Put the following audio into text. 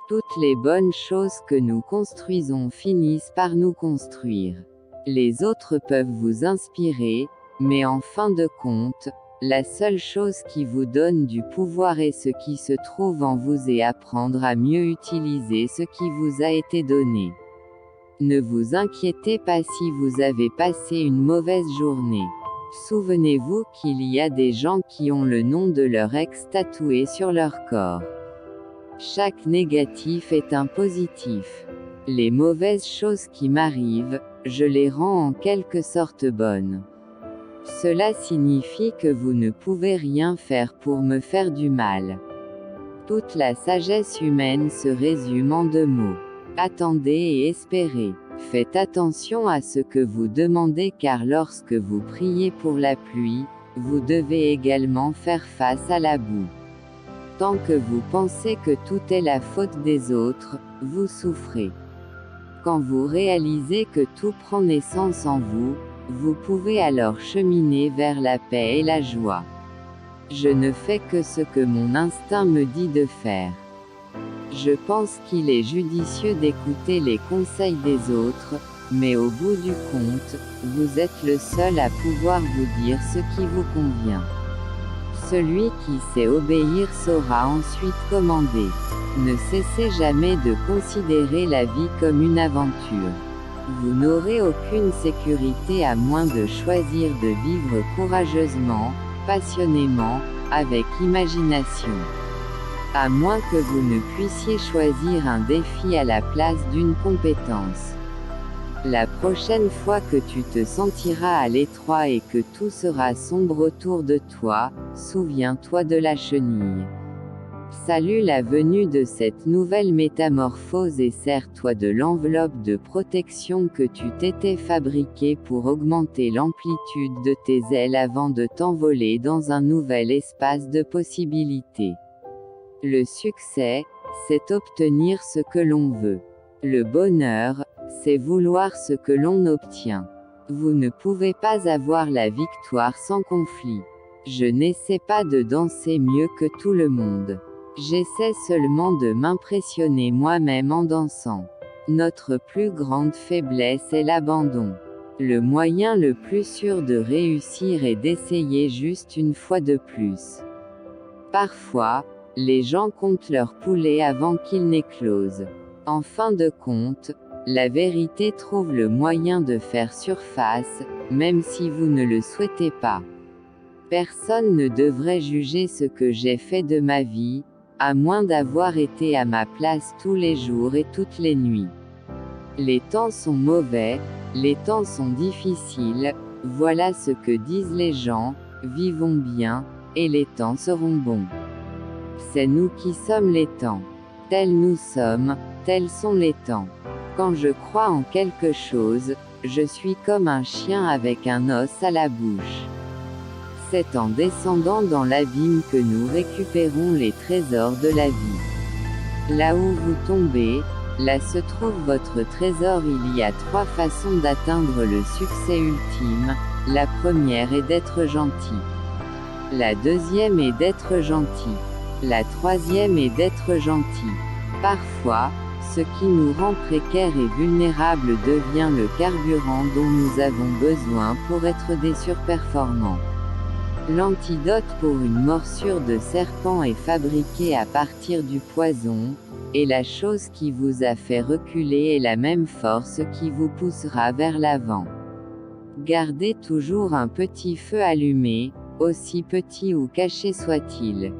Toutes les bonnes choses que nous construisons finissent par nous construire. Les autres peuvent vous inspirer, mais en fin de compte, la seule chose qui vous donne du pouvoir est ce qui se trouve en vous et apprendre à mieux utiliser ce qui vous a été donné. Ne vous inquiétez pas si vous avez passé une mauvaise journée. Souvenez-vous qu'il y a des gens qui ont le nom de leur ex tatoué sur leur corps. Chaque négatif est un positif. Les mauvaises choses qui m'arrivent, je les rends en quelque sorte bonnes. Cela signifie que vous ne pouvez rien faire pour me faire du mal. Toute la sagesse humaine se résume en 2 mots. Attendez et espérez. Faites attention à ce que vous demandez car lorsque vous priez pour la pluie, vous devez également faire face à la boue. Tant que vous pensez que tout est la faute des autres, vous souffrez. Quand vous réalisez que tout prend naissance en vous, vous pouvez alors cheminer vers la paix et la joie. Je ne fais que ce que mon instinct me dit de faire. Je pense qu'il est judicieux d'écouter les conseils des autres, mais au bout du compte, vous êtes le seul à pouvoir vous dire ce qui vous convient. Celui qui sait obéir saura ensuite commander. Ne cessez jamais de considérer la vie comme une aventure. Vous n'aurez aucune sécurité à moins de choisir de vivre courageusement, passionnément, avec imagination. À moins que vous ne puissiez choisir un défi à la place d'une compétence. La prochaine fois que tu te sentiras à l'étroit et que tout sera sombre autour de toi, souviens-toi de la chenille. Salue la venue de cette nouvelle métamorphose et sers-toi de l'enveloppe de protection que tu t'étais fabriquée pour augmenter l'amplitude de tes ailes avant de t'envoler dans un nouvel espace de possibilités. Le succès, c'est obtenir ce que l'on veut. Le bonheur, c'est vouloir ce que l'on obtient. Vous ne pouvez pas avoir la victoire sans conflit. Je n'essaie pas de danser mieux que tout le monde. J'essaie seulement de m'impressionner moi-même en dansant. Notre plus grande faiblesse est l'abandon. Le moyen le plus sûr de réussir est d'essayer juste une fois de plus. Parfois, les gens comptent leurs poulets avant qu'ils n'éclosent. En fin de compte, la vérité trouve le moyen de faire surface, même si vous ne le souhaitez pas. Personne ne devrait juger ce que j'ai fait de ma vie, à moins d'avoir été à ma place tous les jours et toutes les nuits. Les temps sont mauvais, les temps sont difficiles, voilà ce que disent les gens, vivons bien, et les temps seront bons. C'est nous qui sommes les temps. Tels nous sommes, tels sont les temps. Quand je crois en quelque chose, je suis comme un chien avec un os à la bouche. C'est en descendant dans l'abîme que nous récupérons les trésors de la vie. Là où vous tombez, là se trouve votre trésor. Il y a 3 façons d'atteindre le succès ultime. La première est d'être gentil. La deuxième est d'être gentil. La troisième est d'être gentil. Parfois, ce qui nous rend précaires et vulnérables devient le carburant dont nous avons besoin pour être des surperformants. L'antidote pour une morsure de serpent est fabriqué à partir du poison, et la chose qui vous a fait reculer est la même force qui vous poussera vers l'avant. Gardez toujours un petit feu allumé, aussi petit ou caché soit-il.